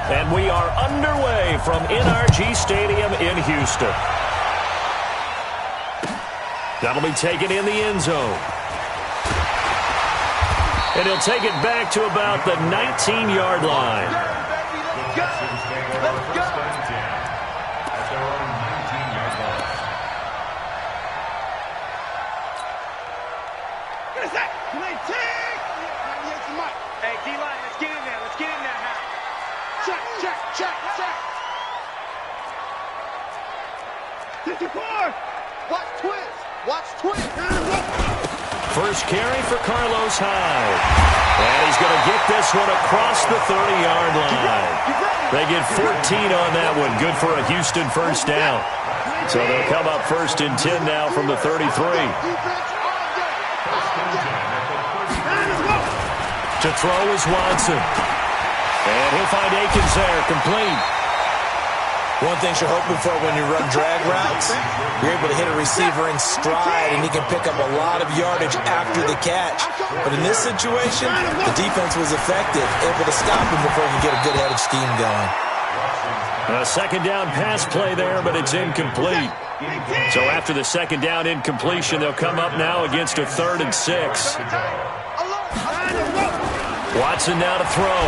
And we are underway from NRG Stadium in Houston. That'll be taken in the end zone. And he'll take it back to about the 19-yard line. Let's go. Hey, D-line, let's get in there. Let's get in there, Hal. Check. 54. Watch twist. First carry for Carlos Hyde. And he's going to get this one across the 30-yard line. They get 14 on that one. Good for a Houston first down. So they'll come up first and 10 now from the 33. To throw is Watson. And he'll find Akins there, complete. One thing you're hoping for when you run drag routes, you're able to hit a receiver in stride, and he can pick up a lot of yardage after the catch. But in this situation, the defense was effective, able to stop him before he could get a good headed scheme going. A second down pass play there, but it's incomplete. So after the second down incompletion, they'll come up now against a 3rd and 6. Watson now to throw.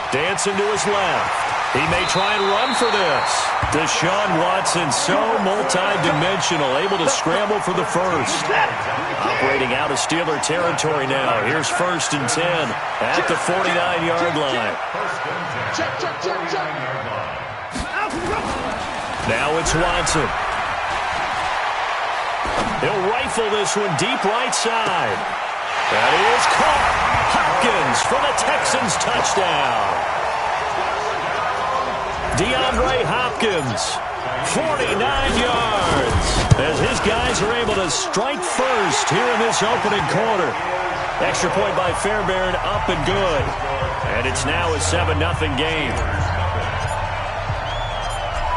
Dancing to his left. He may try and run for this. Deshaun Watson, so multi-dimensional, able to scramble for the first. Operating out of Steeler territory now. Here's 1st and 10 at the 49-yard line. Now it's Watson. He'll rifle this one deep right side. That is caught. Hopkins for the Texans touchdown. DeAndre Hopkins, 49 yards, as his guys are able to strike first here in this opening quarter. Extra point by Fairbairn, up and good. And it's now a 7-0 game.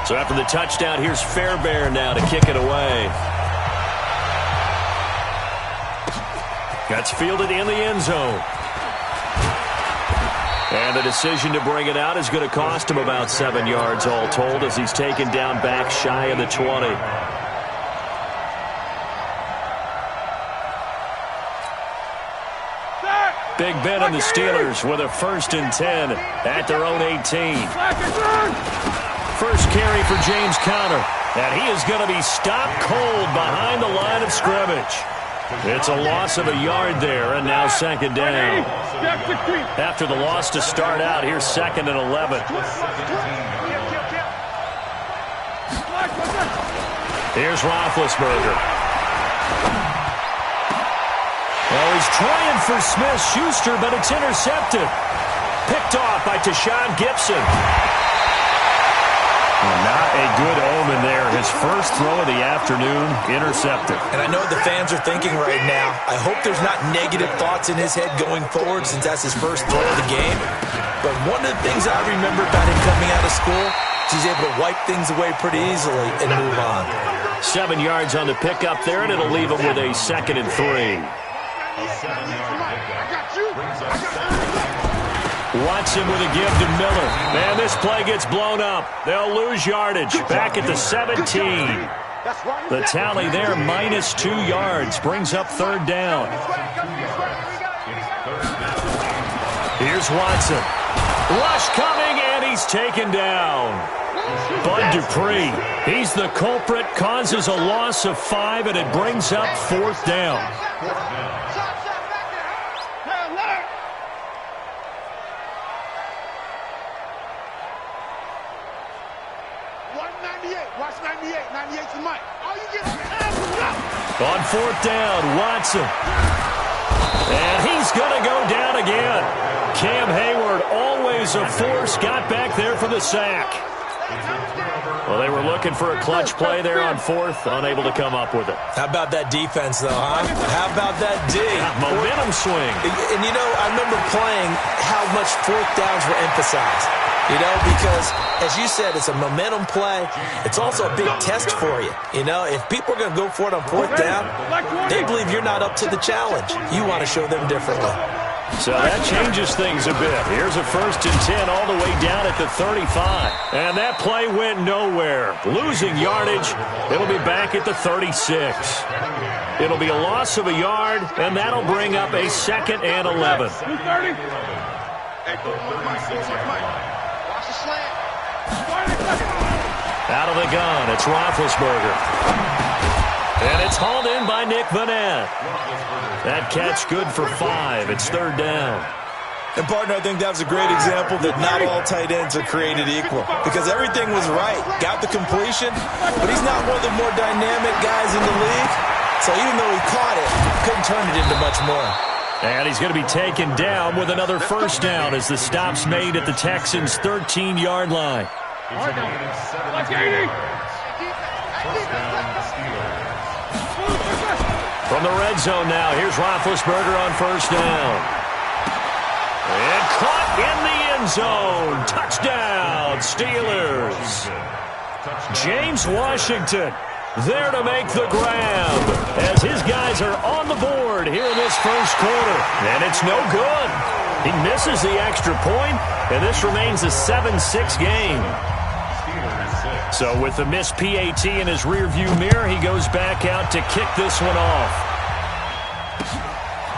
So after the touchdown, here's Fairbairn now to kick it away. That's fielded in the end zone. And the decision to bring it out is going to cost him about 7 yards all told as he's taken down back shy of the 20. Big Ben and the Steelers with a 1st and 10 at their own 18. First carry for James Conner. And he is going to be stopped cold behind the line of scrimmage. It's a loss of a yard there, and now second down. After the loss to start out, here's 2nd and 11. Here's Roethlisberger. Well, he's trying for Smith-Schuster, but it's intercepted. Picked off by Tashawn Gibson. Not a good omen there. His first throw of the afternoon, intercepted. And I know what the fans are thinking right now. I hope there's not negative thoughts in his head going forward since that's his first throw of the game. But one of the things I remember about him coming out of school is he's able to wipe things away pretty easily and move on. 7 yards on the pickup there, and it'll leave him with a 2nd and 3. Watson with a give to Miller. Man, this play gets blown up. They'll lose yardage. Back at the 17. The tally there, -2 yards. Brings up 3rd down. Here's Watson. Rush coming, and he's taken down. Bud Dupree. He's the culprit. Causes a loss of 5, and it brings up 4th down. On 4th down, Watson. And he's going to go down again. Cam Hayward, always a force, got back there for the sack. Well, they were looking for a clutch play there on 4th, unable to come up with it. How about that defense, though, huh? How about that D? Momentum swing. And, you know, I remember playing how much 4th downs were emphasized. You know, because, as you said, it's a momentum play. It's also a big test for you. You know, if people are going to go for it on 4th down, they believe you're not up to the challenge. You want to show them differently. So that changes things a bit. Here's a 1st and 10 all the way down at the 35. And that play went nowhere. Losing yardage. It'll be back at the 36. It'll be a loss of a yard, and that'll bring up a 2nd and 11. Out of the gun, it's Roethlisberger. And it's hauled in by Nick Vannett. That catch good for 5. It's 3rd down. And, partner, I think that was a great example that not all tight ends are created equal because everything was right. Got the completion, but he's not one of the more dynamic guys in the league. So even though he caught it, couldn't turn it into much more. And he's going to be taken down with another 1st down as the stop's made at the Texans' 13-yard line. From the red zone now, here's Roethlisberger on 1st down. And caught in the end zone. Touchdown, Steelers. James Washington there to make the grab as his guys are on the board here in this 1st quarter. And it's no good. He misses the extra point, and this remains a 7-6 game. So with the missed PAT in his rearview mirror, he goes back out to kick this one off.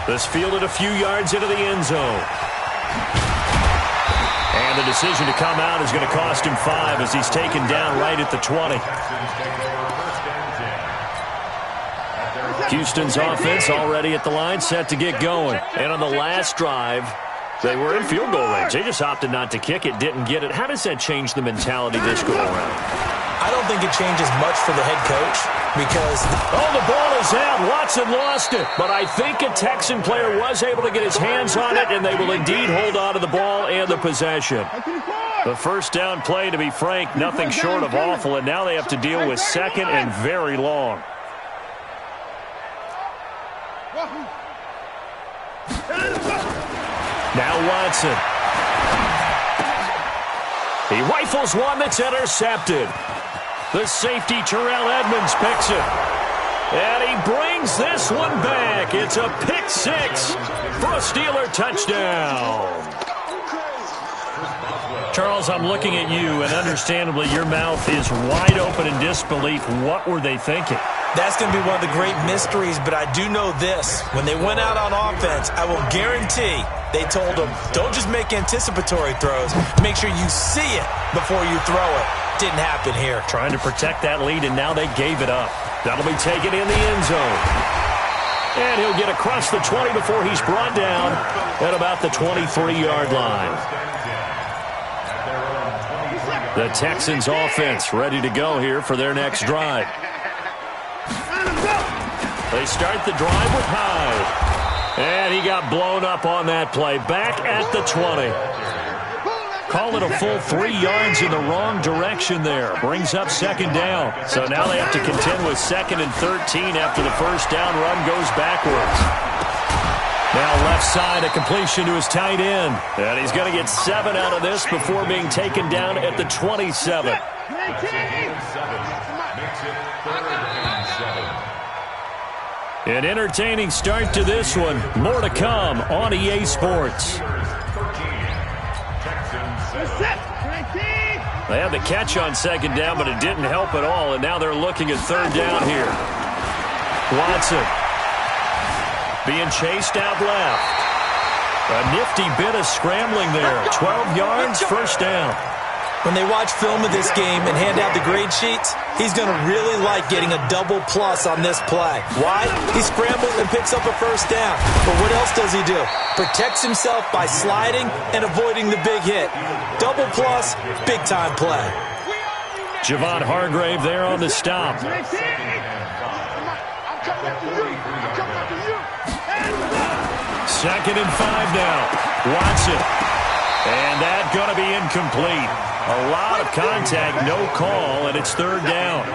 This fielded a few yards into the end zone. And the decision to come out is going to cost him 5 as he's taken down right at the 20. Houston's offense already at the line, set to get going. And on the last drive, they were in field goal range. They just opted not to kick it, didn't get it. How does that change the mentality this go around? I don't think it changes much for the head coach because... Oh, the ball is out. Watson lost it. But I think a Texan player was able to get his hands on it, and they will indeed hold on to the ball and the possession. The 1st down play, to be frank, nothing short of awful, and now they have to deal with 2nd and very long. Now Watson. He rifles one that's intercepted. The safety, Terrell Edmonds, picks it. And he brings this one back. It's a pick 6 for a Steeler touchdown. Charles, I'm looking at you, and understandably your mouth is wide open in disbelief. What were they thinking? That's going to be one of the great mysteries, but I do know this. When they went out on offense, I will guarantee they told them, don't just make anticipatory throws. Make sure you see it before you throw it. Didn't happen here. Trying to protect that lead, and now they gave it up. That'll be taken in the end zone. And he'll get across the 20 before he's brought down at about the 23-yard line. The Texans offense ready to go here for their next drive. They start the drive with Hyde. And he got blown up on that play. Back at the 20. Call it a full 3 yards in the wrong direction there. Brings up 2nd down. So now they have to contend with 2nd and 13 after the 1st down run goes backwards. Now left side, a completion to his tight end. And he's going to get 7 out of this before being taken down at the 27. An entertaining start to this one. More to come on EA Sports. They had the catch on 2nd down, but it didn't help at all, and now they're looking at 3rd down here. Watson being chased out left. A nifty bit of scrambling there. 12 yards, 1st down. When they watch film of this game and hand out the grade sheets, he's going to really like getting a double plus on this play. Why? He scrambles and picks up a 1st down. But what else does he do? Protects himself by sliding and avoiding the big hit. Double plus, big-time play. Javon Hargrave there on the stop. 2nd and 5 now. Watson. And that's going to be incomplete. A lot of contact, no call, and it's 3rd down.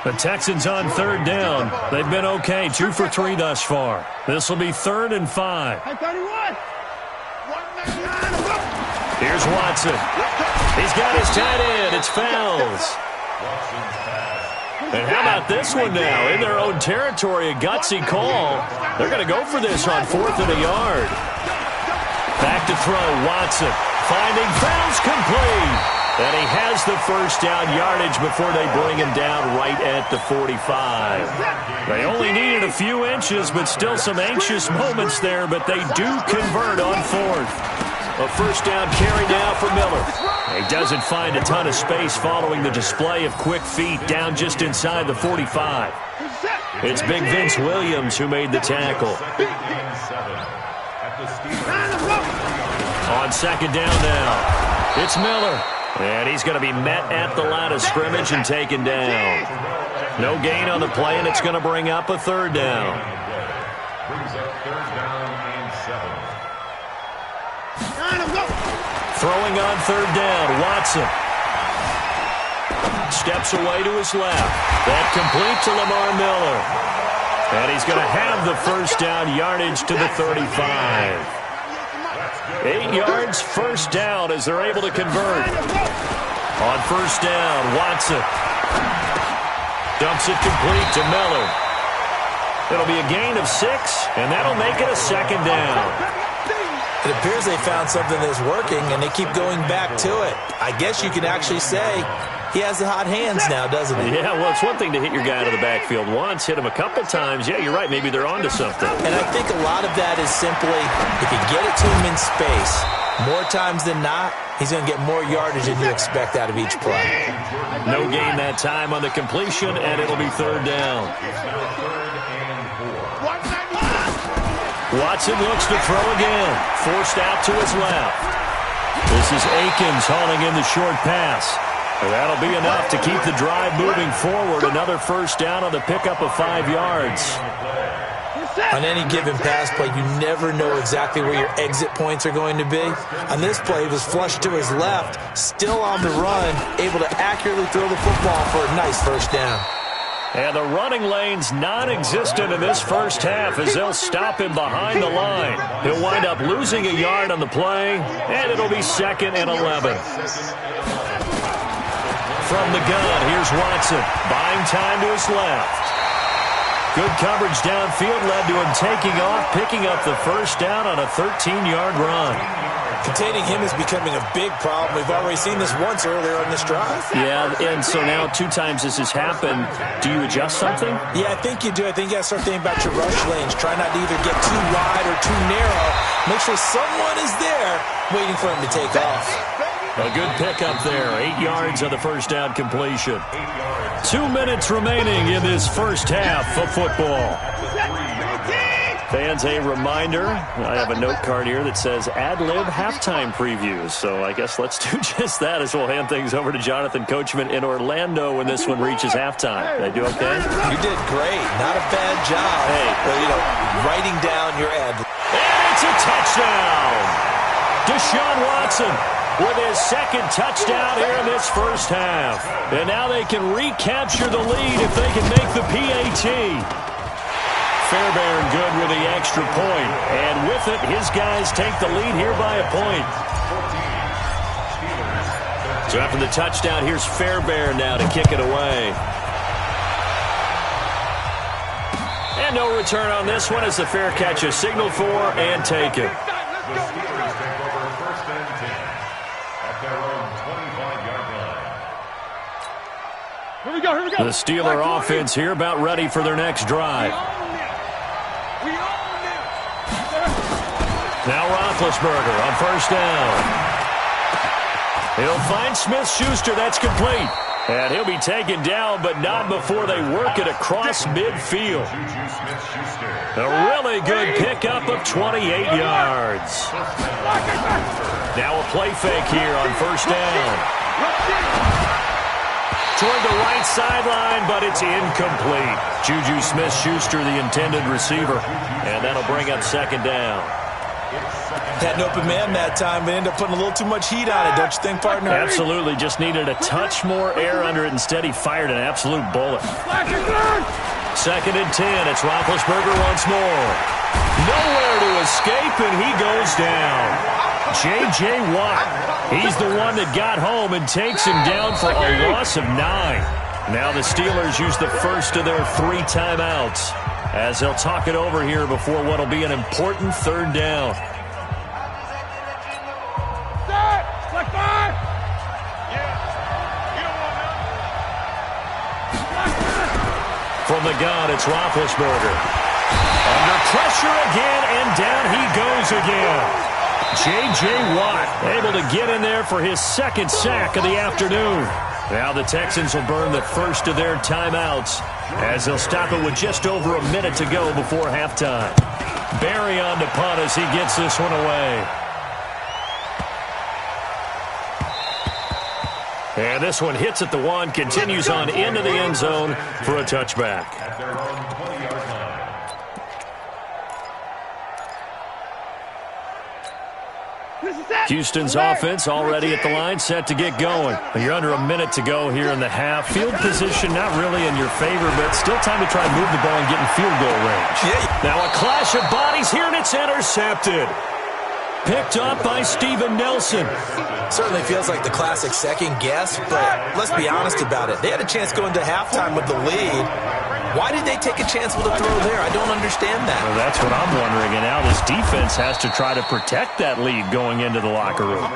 The Texans on 3rd down. They've been okay, 2 for 3 thus far. This will be 3rd and 5. Here's Watson. He's got his tight end. It's Fells. And how about this one now? In their own territory, a gutsy call. They're going to go for this on 4th and a yard. to throw. Watson finding Fells complete. And he has the first down yardage before they bring him down right at the 45. They only needed a few inches, but still some anxious moments there, but they do convert on fourth. A first down carry now for Miller. He doesn't find a ton of space following the display of quick feet down just inside the 45. It's Big Vince Williams who made the tackle. On second down now, it's Miller. And he's going to be met at the line of scrimmage and taken down. No gain on the play, and it's going to bring up a third down. Throwing on third down, Watson. Steps away to his left. That complete to Lamar Miller. And he's going to have the first down yardage to the 35. 8 yards, first down as they're able to convert. On first down, Watson dumps it complete to Miller. It'll be a gain of 6, and that'll make it a second down. It appears they found something that's working, and they keep going back to it. I guess you can actually say he has the hot hands now, doesn't he? Yeah, well, it's one thing to hit your guy out of the backfield once, hit him a couple times. Yeah, you're right. Maybe they're onto something. And I think a lot of that is simply if you get it to him in space, more times than not, he's going to get more yardage than you expect out of each play. No gain that time on the completion, and it'll be third down. Watson looks to throw again. Forced out to his left. This is Akins hauling in the short pass. That'll be enough to keep the drive moving forward. Another first down on the pickup of 5 yards. On any given pass play, you never know exactly where your exit points are going to be. On this play, he was flushed to his left, still on the run, able to accurately throw the football for a nice first down. And the running lane's non-existent in this first half as they'll stop him behind the line. He'll wind up losing a yard on the play, and it'll be 2nd and 11. From the gun, here's Watson, buying time to his left. Good coverage downfield led to him taking off, picking up the first down on a 13-yard run. Containing him is becoming a big problem. We've already seen this once earlier on this drive. Yeah, and so now 2 times this has happened. Do you adjust something? Yeah, I think you do. I think you got to start thinking about your rush lanes. Try not to either get too wide or too narrow. Make sure someone is there waiting for him to take off. A good pickup there. 8 yards on the first down completion. 2 minutes remaining in this first half of football. Fans, a reminder, I have a note card here that says ad-lib halftime previews. So I guess let's do just that as we'll hand things over to Jonathan Coachman in Orlando when this one reaches halftime. Did I do okay? You did great. Not a bad job. Hey. But, writing down your ad. And it's a touchdown. Deshaun Watson with his 2nd touchdown here in this first half. And now they can recapture the lead if they can make the PAT. Fairbairn good with the extra point. And with it, his guys take the lead here by a point. So after the touchdown, here's Fairbairn now to kick it away. And no return on this one as the fair catch is signaled for and taken. Here we go. The Steeler offense here about ready for their next drive. Now Roethlisberger on first down. He'll find Smith-Schuster. That's complete. And he'll be taken down, but not before they work it across midfield. A really good pickup of 28 yards. Now a play fake here on first down. Toward the right sideline, but it's incomplete. Juju Smith-Schuster, the intended receiver. And that'll bring up second down. Had an open man that time, but ended up putting a little too much heat on it, don't you think, partner? Absolutely. Just needed a touch more air under it. Instead, he fired an absolute bullet. 2nd and 10. It's Roethlisberger once more. Nowhere to escape, and he goes down. J.J. Watt. He's the one that got home and takes him down for a loss of 9. Now the Steelers use the first of their 3 timeouts as they'll talk it over here before what will be an important third down. From the gun, it's Roethlisberger. Under pressure again, and down he goes again. J.J. Watt able to get in there for his second sack of the afternoon. Now the Texans will burn the first of their timeouts as they'll stop it with just over a minute to go before halftime. Barry on the punt as he gets this one away. And this one hits at the one, continues on into the end zone for a touchback. Houston's offense already at the line, set to get going. You're under a minute to go here in the half. Field position not really in your favor, but still time to try and move the ball and get in field goal range. Now a clash of bodies here, and it's intercepted. Picked up by Steven Nelson. Certainly feels like the classic second guess, but let's be honest about it. They had a chance going to halftime with the lead. Why did they take a chance with a throw there? I don't understand that. Well, that's what I'm wondering. And now this defense has to try to protect that lead going into the locker room.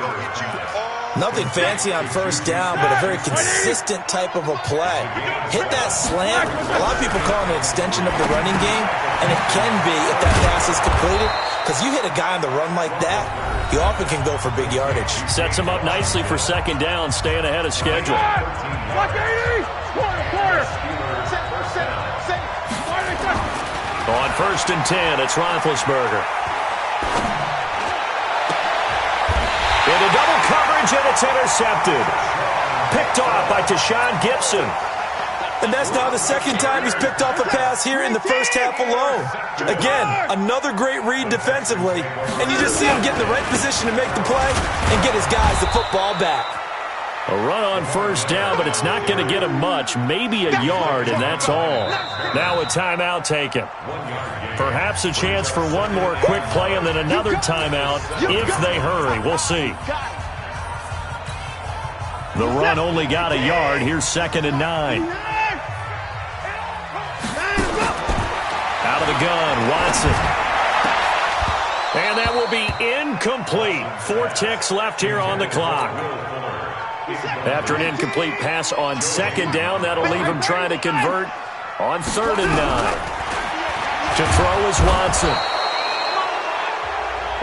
Nothing fancy on first down, but a very consistent type of a play. Hit that slant. A lot of people call it an extension of the running game, and it can be if that pass is completed, because you hit a guy on the run like that, he often can go for big yardage. Sets him up nicely for second down, staying ahead of schedule. On 1st and 10, it's Roethlisberger. Into double coverage, and it's intercepted. Picked off by Tashaun Gibson. And that's now the second time he's picked off a pass here in the first half alone. Again, another great read defensively. And you just see him get in the right position to make the play and get his guys the football back. A run on first down, but it's not going to get him much. Maybe a yard, and that's all. Now a timeout taken. Perhaps a chance for one more quick play and then another timeout if they hurry. We'll see. The run only got a yard. Here's 2nd and 9. Out of the gun, Watson. And that will be incomplete. 4 ticks left here on the clock. After an incomplete pass on 2nd down, that'll leave him trying to convert on 3rd and 9. To throw is Watson.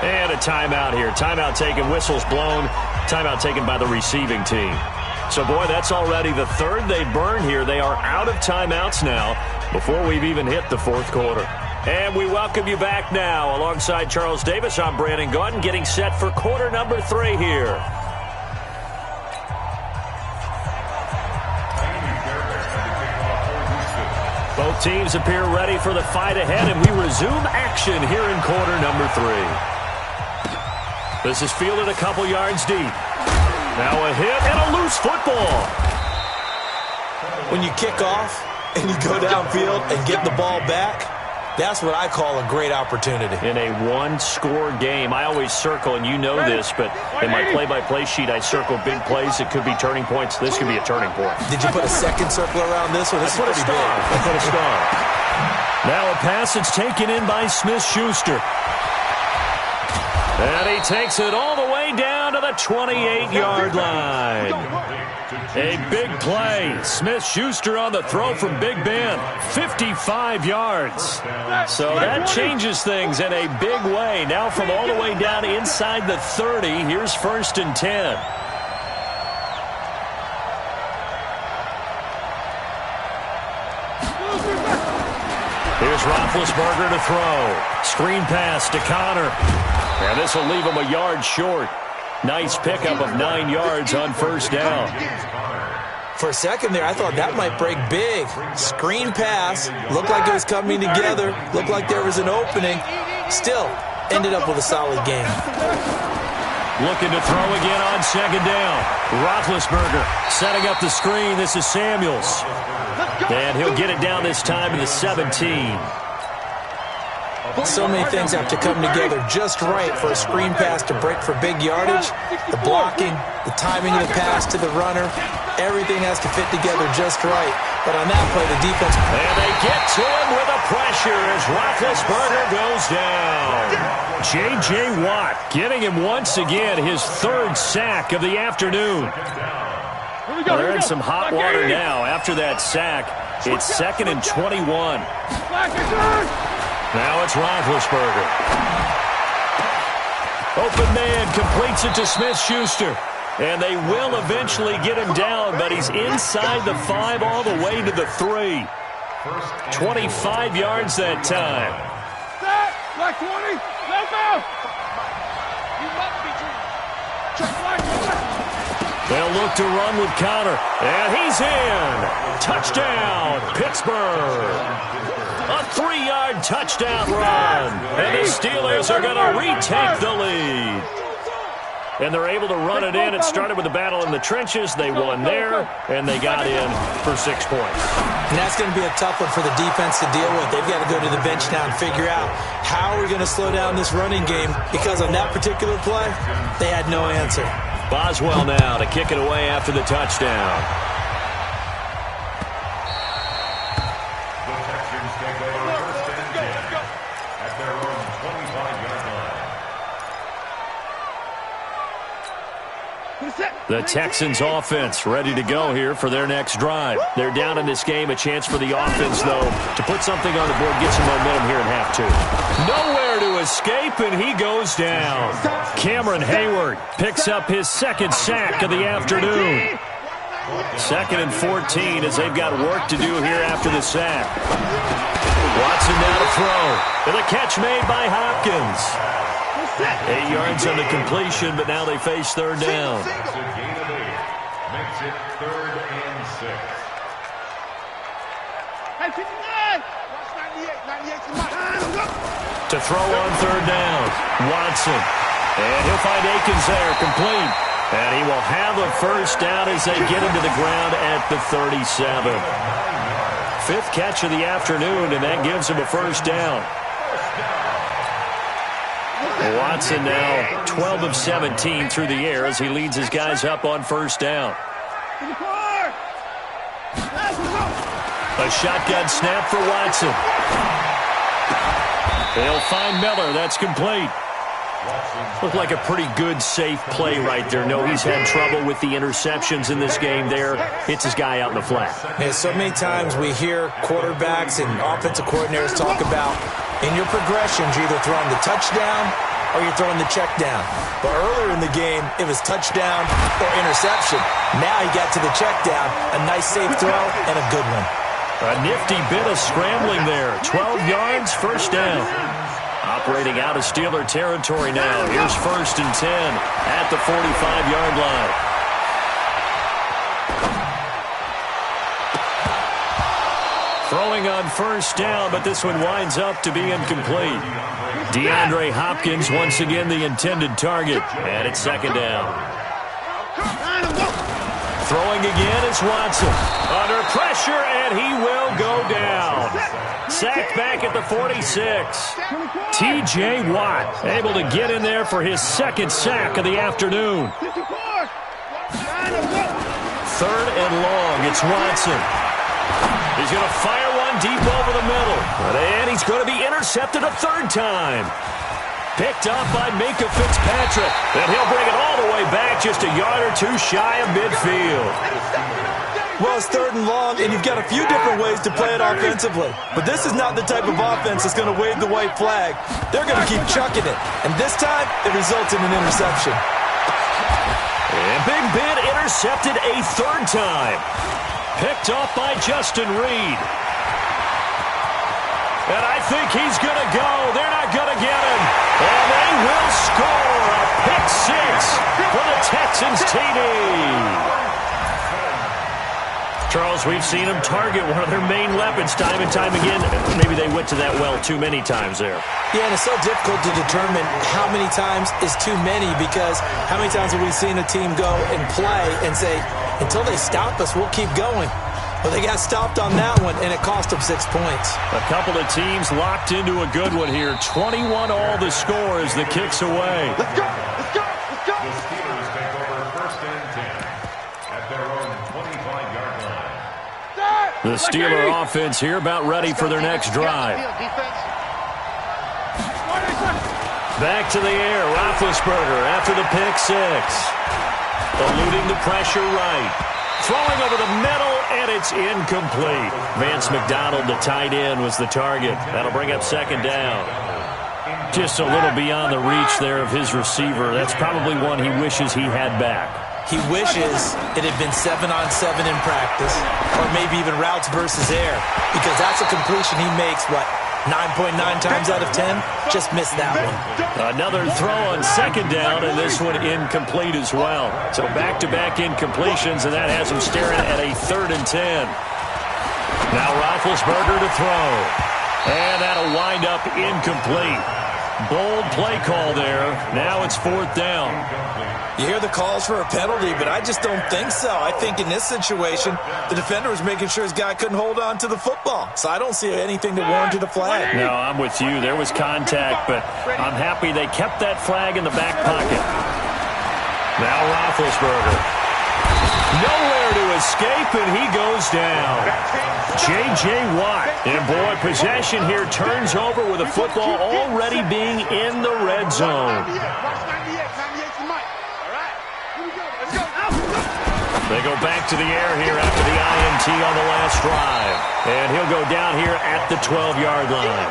And a timeout here. Timeout taken, whistles blown. Timeout taken by the receiving team. So, boy, that's already the third they burn here. They are out of timeouts now before we've even hit the 4th quarter. And we welcome you back now. Alongside Charles Davis, I'm Brandon Gaudin, getting set for quarter number 3 here. Both teams appear ready for the fight ahead, and we resume action here in quarter number 3. This is fielded a couple yards deep. Now a hit and a loose football. When you kick off and you go downfield and get the ball back, that's what I call a great opportunity. In a one-score game, I always circle, and you know this, but in my play-by-play sheet, I circle big plays that could be turning points. This could be a turning point. Did you put a second circle around this one? This is pretty big. I put a star. Now a pass that's taken in by Smith-Schuster. And he takes it all the way down to the 28-yard line. A big play. Smith-Schuster on the throw from Big Ben. 55 yards. So that changes things in a big way. Now from all the way down inside the 30, here's 1st and 10. Here's Roethlisberger to throw. Screen pass to Connor. And this will leave him a yard short. Nice pickup of 9 yards on 1st down. For a second there, I thought that might break big. Screen pass. Looked like it was coming together. Looked like there was an opening. Still, ended up with a solid game. Looking to throw again on 2nd down. Roethlisberger setting up the screen. This is Samuels. And he'll get it down this time to the 17. So many things have to come together just right for a screen pass to break for big yardage. The blocking, the timing of the pass to the runner, everything has to fit together just right. But on that play, the defense... And they get to him with a pressure as Roethlisberger goes down. J.J. Watt getting him once again, his 3rd sack of the afternoon. They're in some hot water now after that sack. It's 2nd and 21. Now it's Roethlisberger. Open man completes it to Smith-Schuster. And they will eventually get him down, but he's inside the 5 all the way to the 3. 25 yards that time. Black 20, left out. You must be They'll look to run with Conner. And he's in. Touchdown, Pittsburgh. A 3-yard touchdown run. And the Steelers are going to retake the lead. And they're able to run it in. It started with a battle in the trenches. They won there, and they got in for 6 points. And that's going to be a tough one for the defense to deal with. They've got to go to the bench now and figure out how are we going to slow down this running game, because on that particular play, they had no answer. Boswell now to kick it away after the touchdown. The Texans take over first and 10 at their own 25-yard line. The Texans offense ready to go here for their next drive. They're down in this game. A chance for the offense, though, to put something on the board, get some momentum here in half 2. Nowhere to escape, and he goes down. Cameron Hayward picks up his 2nd sack of the afternoon. 2nd and 14 as they've got work to do here after the sack. Watson now to throw. And the catch made by Hopkins. 8 yards on the completion, but now they face 3rd down. That's a gain of 8. Makes it 3rd and 6. Hey, 59! Watch 98. 98's mine. To throw on 3rd down, Watson. And he'll find Akins there, complete. And he will have a 1st down as they get him to the ground at the 37. 5th catch of the afternoon, and that gives him a 1st down. Watson now 12 of 17 through the air as he leads his guys up on 1st down. A shotgun snap for Watson. They'll find Miller. That's complete. Looked like a pretty good, safe play right there. No, he's had trouble with the interceptions in this game there. Hits his guy out in the flat. Yeah, so many times we hear quarterbacks and offensive coordinators talk about in your progressions, you're either throwing the touchdown or you're throwing the check down. But earlier in the game, it was touchdown or interception. Now he got to the check down. A nice safe throw and a good one. A nifty bit of scrambling there. 12 yards, 1st down. Operating out of Steeler territory now. Here's 1st and 10 at the 45-yard line. Throwing on 1st down, but this one winds up to be incomplete. DeAndre Hopkins once again the intended target. And it's 2nd down. Throwing again is Watson. Under pressure, and he will go down. Sacked back at the 46. T.J. Watt able to get in there for his 2nd sack of the afternoon. 3rd and long, it's Watson. He's going to fire one deep over the middle. And he's going to be intercepted a 3rd time. Picked up by Minkah Fitzpatrick. And he'll bring it all the way back just a yard or 2 shy of midfield. Well, it's 3rd and long, and you've got a few different ways to play it offensively. But this is not the type of offense that's going to wave the white flag. They're going to keep chucking it. And this time, it results in an interception. And Big Ben intercepted a 3rd time. Picked off by Justin Reed. And I think he's going to go. They're not going to get him. And they will score a pick 6 for the Texans TD. Charles, we've seen them target one of their main weapons time and time again. Maybe they went to that well too many times there. Yeah, and it's so difficult to determine how many times is too many, because how many times have we seen a team go and play and say, until they stop us, we'll keep going. Well, they got stopped on that one, and it cost them 6 points. A couple of teams locked into a good one here. 21 all the score as the kick's away. Let's go! Let's go! Let's go! The Steelers take over 1st and 10 at their own 25-yard line. The Steeler offense here about ready for their next drive. Back to the air, Roethlisberger after the pick 6. Eluding the pressure right. Throwing over the middle, and it's incomplete. Vance McDonald, the tight end, was the target. That'll bring up second down. Just a little beyond the reach there of his receiver. That's probably one he wishes he had back. He wishes it had been 7-on-7 in practice, or maybe even routes versus air, because that's a completion he makes, 9.9 times out of 10? Just missed that one. Another throw on second down, and this one incomplete as well. So back-to-back incompletions, and that has him staring at a 3rd and 10. Now Roethlisberger to throw. And that'll wind up incomplete. Bold play call there. Now it's 4th down. You hear the calls for a penalty, but I just don't think so. I think in this situation, the defender was making sure his guy couldn't hold on to the football. So I don't see anything that warranted a flag. No, I'm with you. There was contact, but I'm happy they kept that flag in the back pocket. Now Roethlisberger. Nowhere to escape, and he goes down. J.J. Watt. And, boy, possession here turns over with the football already being in the red zone. They go back to the air here after the INT on the last drive. And he'll go down here at the 12-yard line.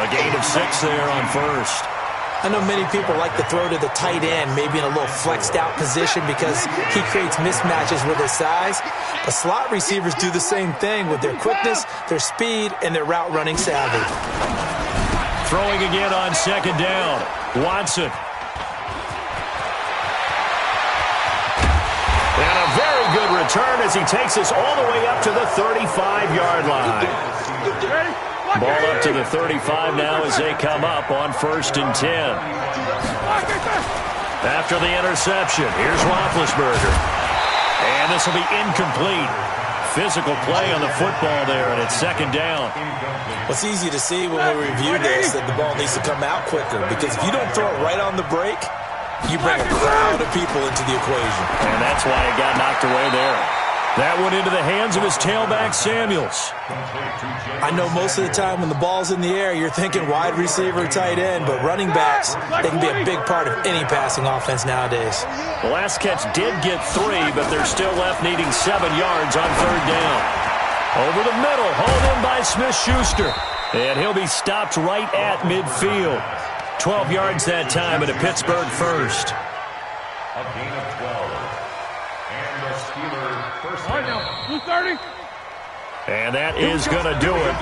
A gain of 6 there on first. I know many people like to throw to the tight end, maybe in a little flexed out position because he creates mismatches with his size. But slot receivers do the same thing with their quickness, their speed, and their route running savvy. Throwing again on second down. Watson. And a very good return as he takes us all the way up to the 35-yard line. Ball up to the 35 now as they come up on 1st and 10. After the interception, here's Roethlisberger. And this will be incomplete. Physical play on the football there, and it's second down. Well, it's easy to see when we review this that the ball needs to come out quicker, because if you don't throw it right on the break, you bring a crowd of people into the equation. And that's why it got knocked away there. That went into the hands of his tailback, Samuels. I know most of the time when the ball's in the air, you're thinking wide receiver, tight end, but running backs, they can be a big part of any passing offense nowadays. The last catch did get 3, but they're still left needing 7 yards on 3rd down. Over the middle, hauled in by Smith-Schuster. And he'll be stopped right at midfield. 12 yards that time at a Pittsburgh first. A gain of 12. And the Steelers first down. And that is going to do it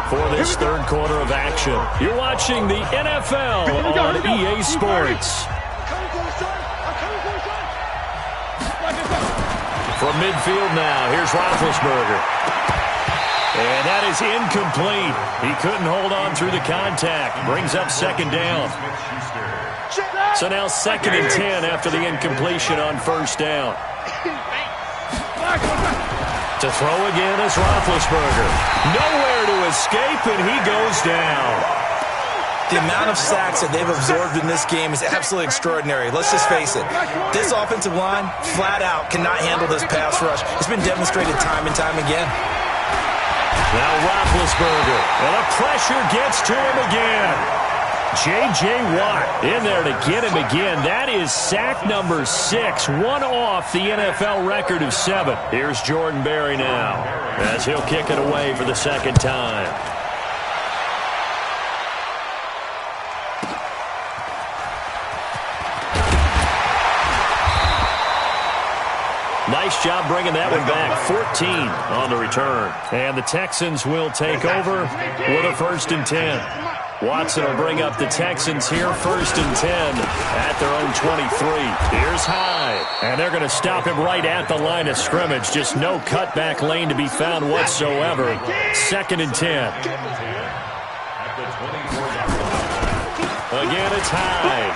for this third quarter of action. You're watching the NFL on EA Sports. From midfield now, here's Roethlisberger. And that is incomplete. He couldn't hold on through the contact. Brings up second down. So now 2nd and 10 after the incompletion on 1st down. To throw again is Roethlisberger. Nowhere to escape, and he goes down. The amount of sacks that they've absorbed in this game is absolutely extraordinary. Let's just face it. This offensive line, flat out, cannot handle this pass rush. It's been demonstrated time and time again. Now Roethlisberger, and the pressure gets to him again. J.J. Watt in there to get him again. That is sack number 6, one off the NFL record of 7. Here's Jordan Berry now as he'll kick it away for the second time. Nice job bringing that one back. 14 on the return. And the Texans will take over with a 1st and 10. Watson will bring up the Texans here, 1st and 10 at their own 23. Here's Hyde. And they're going to stop him right at the line of scrimmage. Just no cutback lane to be found whatsoever. 2nd and 10. Again, it's Hyde.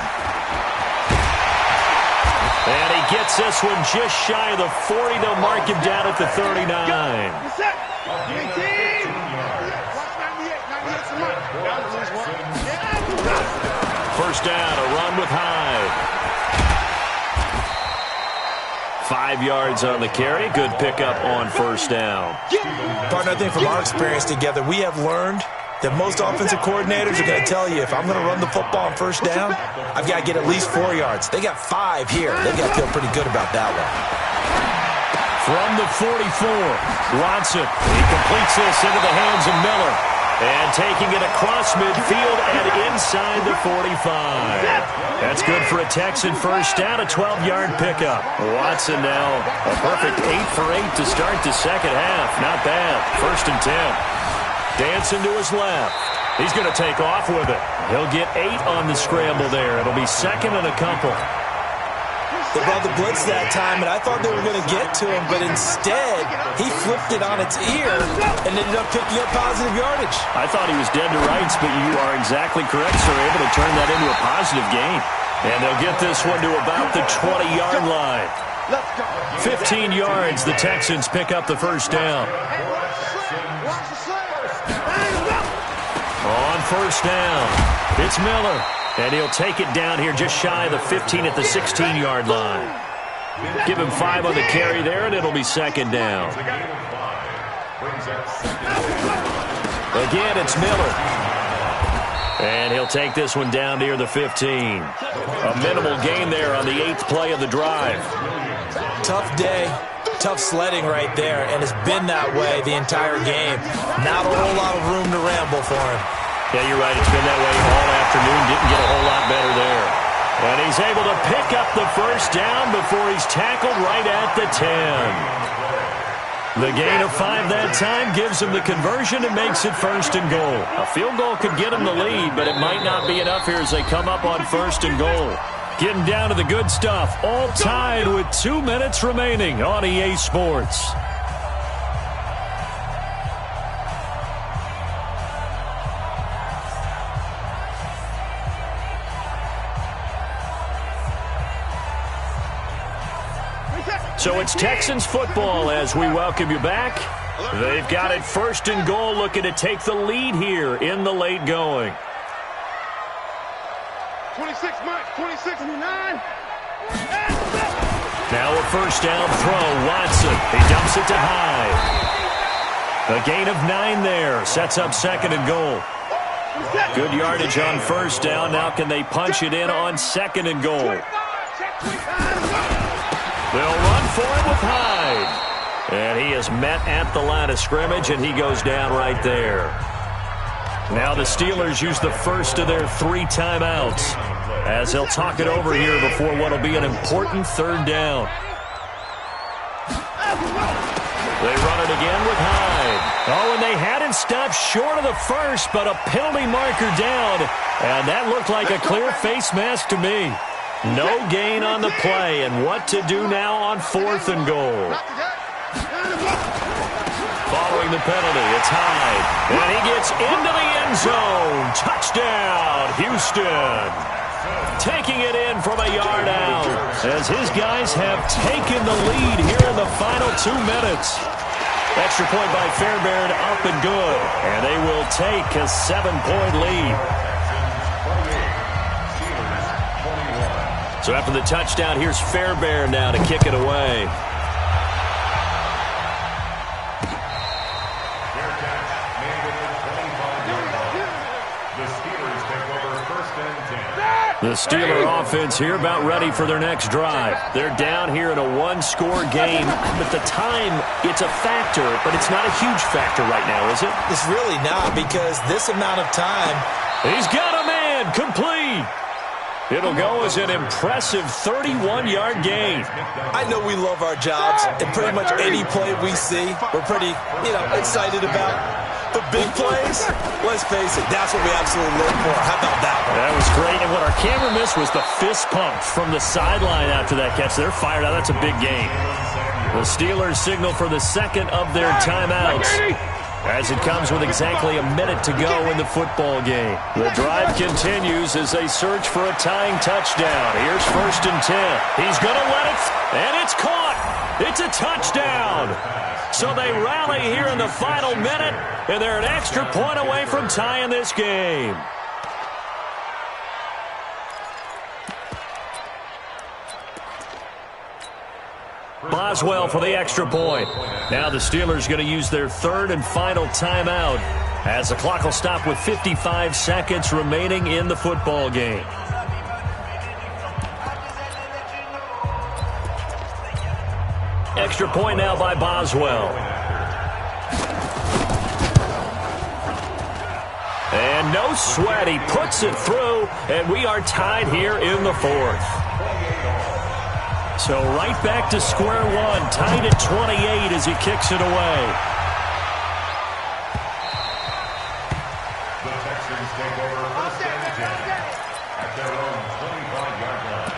And he gets this one just shy of the 40. They'll mark him down at the 39. First down, a run with Hyde. 5 yards on the carry. Good pickup on 1st down. Partner, I think from our experience together, we have learned that most offensive coordinators are going to tell you, if I'm going to run the football on 1st down, I've got to get at least 4 yards. They got 5 here. They've got to feel pretty good about that one. From the 44, Watson. He completes this into the hands of Miller. And taking it across midfield and inside the 45. That's good for a Texan first down, a 12-yard pickup. Watson now a perfect 8 for 8 to start the second half. Not bad. First and 10. Dancing to his left. He's going to take off with it. He'll get 8 on the scramble there. It'll be second and a couple. They brought the blitz that time, and I thought they were going to get to him, but instead, he flipped it on its ear and ended up picking up positive yardage. I thought he was dead to rights, but you are exactly correct, sir. Able to turn that into a positive gain. And they'll get this one to about the 20-yard line. 15 yards, the Texans pick up the first down. On first down, it's Miller. And he'll take it down here just shy of the 15 at the 16-yard line. Give him 5 on the carry there, and it'll be second down. Again, it's Miller. And he'll take this one down near the 15. A minimal gain there on the 8th play of the drive. Tough day, tough sledding right there, and it's been that way the entire game. Not a whole lot of room to ramble for him. Yeah, you're right. It's been that way all afternoon. Didn't get a whole lot better there. And he's able to pick up the first down before he's tackled right at the 10. The gain of 5 that time gives him the conversion and makes it first and goal. A field goal could get him the lead, but it might not be enough here as they come up on first and goal. Getting down to the good stuff. All tied with 2 minutes remaining on EA Sports. So it's Texans football as we welcome you back. They've got it first and goal, looking to take the lead here in the late going. 26 mark, 26 and 9. Now a first down throw, Watson. He dumps it to Hyde. A gain of 9 there, sets up second and goal. Good yardage on first down. Now can they punch it in on second and goal? They'll run for it with Hyde. And he is met at the line of scrimmage, and he goes down right there. Now the Steelers use the first of their 3 timeouts as they'll talk it over here before what will be an important third down. They run it again with Hyde. Oh, and they hadn't stopped short of the first, but a penalty marker down. And that looked like a clear face mask to me. No gain on the play, and what to do now on fourth and goal. Following the penalty, it's Hyde. And he gets into the end zone. Touchdown, Houston. Taking it in from a yard out as his guys have taken the lead here in the final 2 minutes. Extra point by Fairbairn up and good. And they will take a 7-point lead. So after the touchdown, here's Fairbairn now to kick it away. The Steeler offense here about ready for their next drive. They're down here in a 1-score game. But the time, it's a factor, but it's not a huge factor right now, is it? It's really not, because this amount of time. He's got a man, complete. It'll go as an impressive 31-yard gain. I know we love our jobs, and pretty much any play we see, we're pretty, excited about. But big plays, let's face it, that's what we absolutely look for. How about that one? That was great, and what our camera missed was the fist pump from the sideline after that catch. They're fired out. That's a big game. The Steelers signal for the second of their timeouts, as it comes with exactly a minute to go in the football game. The drive continues as they search for a tying touchdown. Here's first and 10. He's going to let it, and it's caught. It's a touchdown. So they rally here in the final minute, and they're an extra point away from tying this game. Boswell for the extra point. Now the Steelers going to use their third and final timeout as the clock will stop with 55 seconds remaining in the football game. extra point now by Boswell. And no sweat. He puts it through, and we are tied here in the fourth. So right back to square one, tied at 28 as he kicks it away. The Texans take over first and 10 at their own 25-yard line.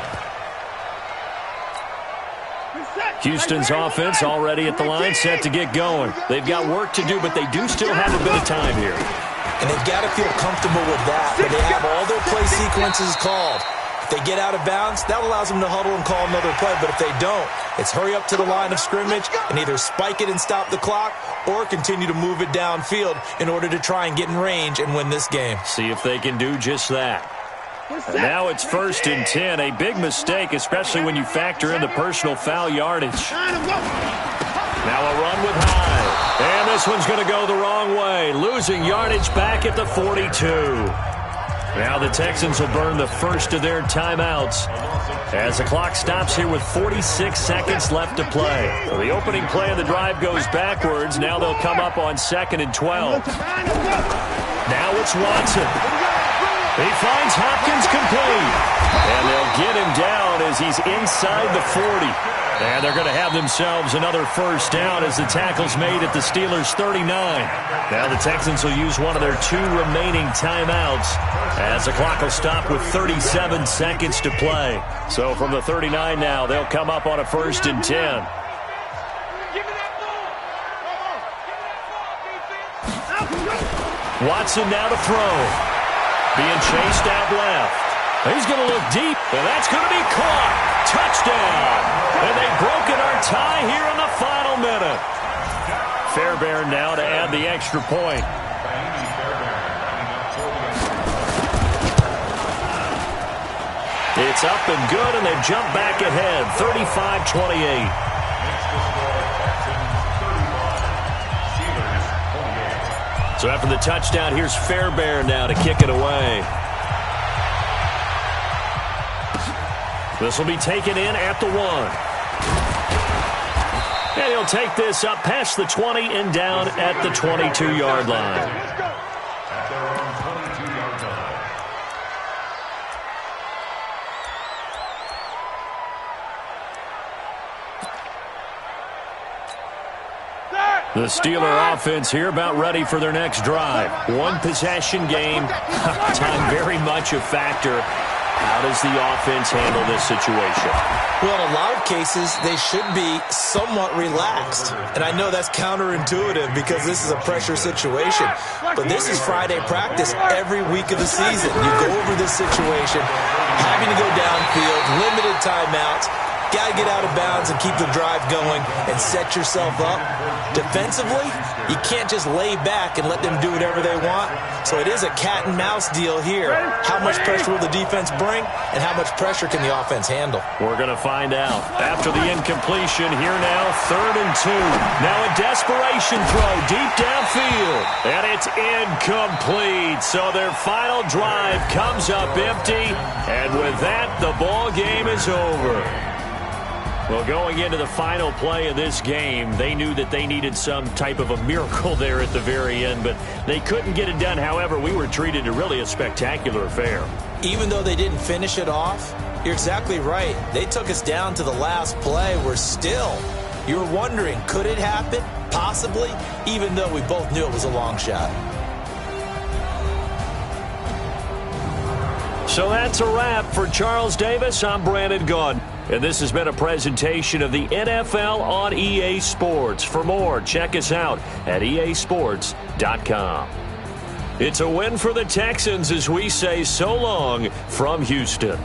Houston's offense already at the line, set to get going. They've got work to do, but they do still have a bit of time here. And they've got to feel comfortable with that, but they have all their play sequences called. If they get out of bounds, that allows them to huddle and call another play. But if they don't, it's hurry up to the line of scrimmage and either spike it and stop the clock or continue to move it downfield in order to try and get in range and win this game. See if they can do just that. And now it's 1st and 10. A big mistake, especially when you factor in the personal foul yardage. Now a run with Hyde. And this one's going to go the wrong way. Losing yardage back at the 42. Now the Texans will burn the first of their timeouts as the clock stops here with 46 seconds left to play. So the opening play of the drive goes backwards. Now they'll come up on 2nd and 12. Now it's Watson. He finds Hopkins complete. And they'll get him down as he's inside the 40. And they're going to have themselves another first down as the tackle's made at the Steelers' 39. Now the Texans will use one of their 2 remaining timeouts as the clock will stop with 37 seconds to play. So from the 39 now, they'll come up on a 1st and 10. Watson now to throw. Being chased out left. He's going to look deep, and that's going to be caught. Touchdown. And they've broken our tie here in the final minute. Fairbairn now to add the extra point. It's up and good, and they've jumped back ahead, 35-28. So after the touchdown, here's Fairbairn now to kick it away. This will be taken in at the 1. And he'll take this up past the 20 and down at the 22-yard line. At their own 22-yard line. The Steeler offense here about ready for their next drive. One possession game. Time very much a factor. How does the offense handle this situation? Well, in a lot of cases, they should be somewhat relaxed. And I know that's counterintuitive because this is a pressure situation. But this is Friday practice every week of the season. You go over this situation, having to go downfield, limited timeouts, got to get out of bounds and keep the drive going and set yourself up. Defensively, you can't just lay back and let them do whatever they want. So it is a cat and mouse deal here. How much pressure will the defense bring and how much pressure can the offense handle? We're going to find out. After the incompletion, here now, 3rd and 2. Now a desperation throw deep downfield. And it's incomplete. So their final drive comes up empty. And with that, the ball game is over. Well, going into the final play of this game, they knew that they needed some type of a miracle there at the very end, but they couldn't get it done. However, we were treated to really a spectacular affair. Even though they didn't finish it off, you're exactly right. They took us down to the last play. We're still, you were wondering, could it happen? Possibly, even though we both knew it was a long shot. So that's a wrap for Charles Davis. I'm Brandon Gaudin. And this has been a presentation of the NFL on EA Sports. For more, check us out at easports.com. It's a win for the Texans as we say so long from Houston.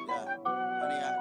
Yeah, honey,